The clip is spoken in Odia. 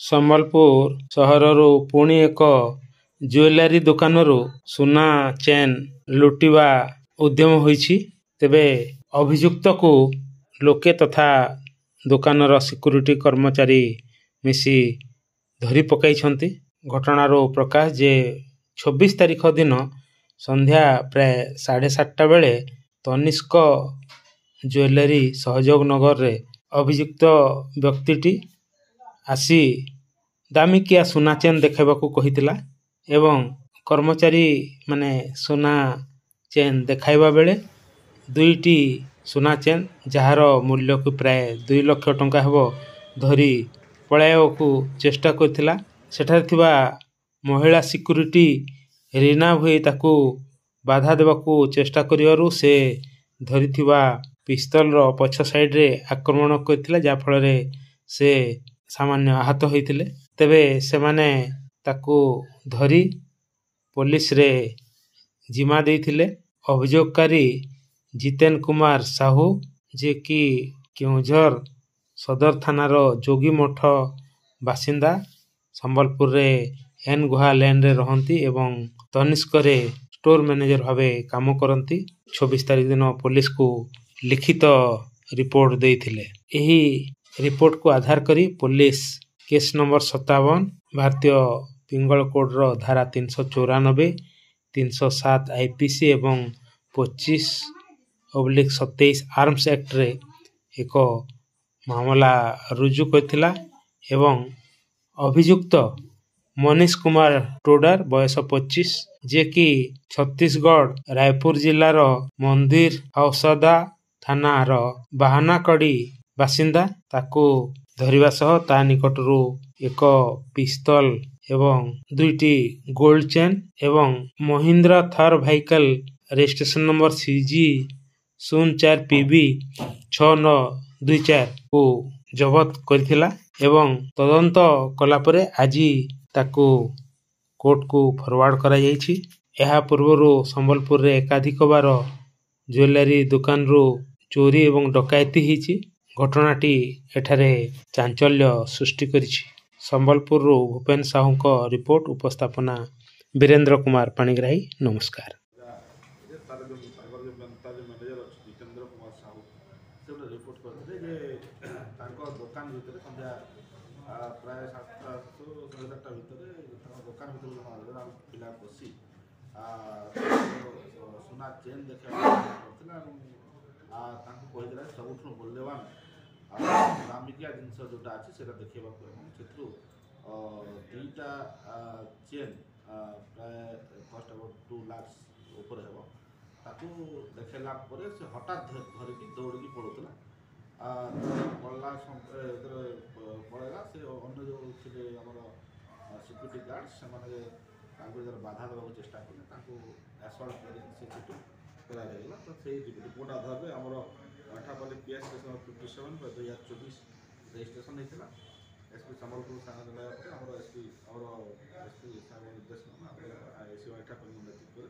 ସମ୍ବଲପୁର ସହରରୁ ପୁଣି ଏକ ଜୁଏଲାରୀ ଦୋକାନରୁ ସୁନା ଚେନ୍ ଲୁଟିବା ଉଦ୍ୟମ ହୋଇଛି। ତେବେ ଅଭିଯୁକ୍ତକୁ ଲୋକେ ତଥା ଦୋକାନର ସିକ୍ୟୁରିଟି କର୍ମଚାରୀ ମିଶି ଧରି ପକାଇଛନ୍ତି। ଘଟଣାରୁ ପ୍ରକାଶ ଯେ 26 ତାରିଖ ଦିନ ସନ୍ଧ୍ୟା ପ୍ରାୟ 7:30 ବେଳେ ତନିଷ୍କ ଜୁଏଲାରୀ ସହଯୋଗ ନଗରରେ ଅଭିଯୁକ୍ତ ବ୍ୟକ୍ତିଟି ଆସି ଦାମିକିଆ ସୁନା ଚେନ୍ ଦେଖାଇବାକୁ କହିଥିଲା ଏବଂ କର୍ମଚାରୀମାନେ ସୁନା ଚେନ୍ ଦେଖାଇବା ବେଳେ ଦୁଇଟି ସୁନା ଚେନ୍ ଯାହାର ମୂଲ୍ୟକୁ ପ୍ରାୟ 2 ଲକ୍ଷ ଟଙ୍କା ହେବ ଧରି ପଳାଇବାକୁ ଚେଷ୍ଟା କରିଥିଲା। ସେଠାରେ ଥିବା ମହିଳା ସିକ୍ୟୁରିଟି ରୀନା ଭୋଇ ତାକୁ ବାଧା ଦେବାକୁ ଚେଷ୍ଟା କରିବାରୁ ସେ ଧରିଥିବା ପିସ୍ତଲର ପଛ ସାଇଡ଼ରେ ଆକ୍ରମଣ କରିଥିଲା, ଯାହାଫଳରେ ସେ ସାମାନ୍ୟ ଆହତ ହୋଇଥିଲେ। ତେବେ ସେମାନେ ତାକୁ ଧରି ପୋଲିସରେ ଜିମା ଦେଇଥିଲେ। ଅଭିଯୋଗକାରୀ ଜିତେନ କୁମାର ସାହୁ, ଯିଏକି କେଉଁଝର ସଦର ଥାନାର ଯୋଗୀମଠ ବାସିନ୍ଦା, ସମ୍ବଲପୁରରେ ଏନ୍ ଗୁହା ଲେନ୍ରେ ରହନ୍ତି ଏବଂ ତନିଷ୍କରେ ଷ୍ଟୋର ମ୍ୟାନେଜର ଭାବେ କାମ କରନ୍ତି। 26 ତାରିଖ ଦିନ ପୋଲିସକୁ ଲିଖିତ ରିପୋର୍ଟ ଦେଇଥିଲେ। ଏହି ରିପୋର୍ଟକୁ ଆଧାର କରି ପୋଲିସ କେସ୍ ନମ୍ବର 57 ଭାରତୀୟ ପିଙ୍ଗଳ କୋଡ଼ର ଧାରା 394, 307 ଆଇପିସି ଏବଂ 25/27 ଆର୍ମସ ଆକ୍ଟରେ ଏକ ମାମଲା ରୁଜୁ କରିଥିଲା ଏବଂ ଅଭିଯୁକ୍ତ ମନୀଷ କୁମାର ଟୋଡର ବୟସ 25, ଯିଏକି ଛତିଶଗଡ଼ ରାୟପୁର ଜିଲ୍ଲାର ମନ୍ଦିର ହୌସଦା ଥାନାର ବାହାନାକଡ଼ି ବାସିନ୍ଦା, ତାକୁ ଧରିବା ସହ ତା ନିକଟରୁ ଏକ ପିସ୍ତଲ ଏବଂ 2ଟି ଗୋଲ୍ଡ ଚେନ୍ ଏବଂ ମହିନ୍ଦ୍ରା ଥାର ଭେହିକାଲ ରେଜିଷ୍ଟ୍ରେସନ ନମ୍ବର CG04PB 6924 କୁ ଜବତ କରିଥିଲା ଏବଂ ତଦନ୍ତ କଲା ପରେ ଆଜି ତାକୁ କୋର୍ଟକୁ ଫରୱାର୍ଡ କରାଯାଇଛି। ଏହା ପୂର୍ବରୁ ସମ୍ବଲପୁରରେ ଏକାଧିକ ବାର ଜୁଏଲାରୀ ଦୋକାନରୁ ଚୋରି ଏବଂ ଡକାୟତି ହୋଇଛି। ଘଟଣାଟି ଏଠାରେ ଚାଞ୍ଚଲ୍ୟ ସୃଷ୍ଟି କରିଛି। ସମ୍ବଲପୁରରୁ ଭୂପେନ ସାହୁଙ୍କ ରିପୋର୍ଟ, ଉପସ୍ଥାପନା ବୀରେନ୍ଦ୍ର କୁମାର ପାଣିଗ୍ରାହୀ। ନମସ୍କାର। ତାର ଯେଉଁ ତାଙ୍କର ଯେଉଁ ତାର ଯେଉଁ ମ୍ୟାନେଜର ଅଛି ଜିତେନ୍ଦ୍ର କୁମାର ସାହୁ, ସେ ଗୋଟେ ରିପୋର୍ଟ କରିଥିଲେ ଯେ ତାଙ୍କ ଦୋକାନ ଭିତରେ ସନ୍ଧ୍ୟା ପ୍ରାୟ 7ଟାରୁ 7:30 ଭିତରେ ତାଙ୍କ ଦୋକାନ ଭିତରେ ଜଣେ ପିଲା ବସି ସୁନା ଚେନ୍ ଦେଖିବାକୁ କରିଥିଲା ଏବଂ ତାଙ୍କୁ କହିଥିଲା ସବୁଠୁ ମୂଲ୍ୟବାନ ଦାମିକିଆ ଜିନିଷ ଯେଉଁଟା ଅଛି ସେଇଟା ଦେଖେଇବାକୁ ଏବଂ ସେଥିରୁ 2ଟା ଚେନ୍ ପ୍ରାୟ କଷ୍ଟ ହେବ 2 ଲାଖ ଉପରେ ହେବ, ତାକୁ ଦେଖାଇଲା ପରେ ସେ ହଠାତ୍ ଧରିକି ଦୌଡ଼ିକି ପଳାଉଥିଲା। ପଳେଇଲା ପଳେଇଲା ସେ ଅନ୍ୟ ଯେଉଁ ଥିଲେ ଆମର ସିକ୍ୟୁରିଟି ଗାର୍ଡ଼, ସେମାନେ ତାଙ୍କୁ ଯେତେବେଳେ ବାଧା ଦେବାକୁ ଚେଷ୍ଟା କଲେ ତାଙ୍କୁ ଆସଲ୍ଟ କରିକି ସେ ସେଠୁ ଫେରାର ହେଇଗଲା। ତ ସେଇ ରିପୋର୍ଟ ଆଧାରରେ ଆମର ଆଠାପଲ୍ଲୀ PS 57/2024 ରେଜିଷ୍ଟ୍ରେସନ ହେଇଥିଲା। SP ସମ୍ବଲପୁର ଥାନା ନେଲା ପରେ ଆମର SP ନିର୍ଦ୍ଦେଶ ଏସି ଆଠାପଲ୍ଲୀ ନେତୃତ୍ୱରେ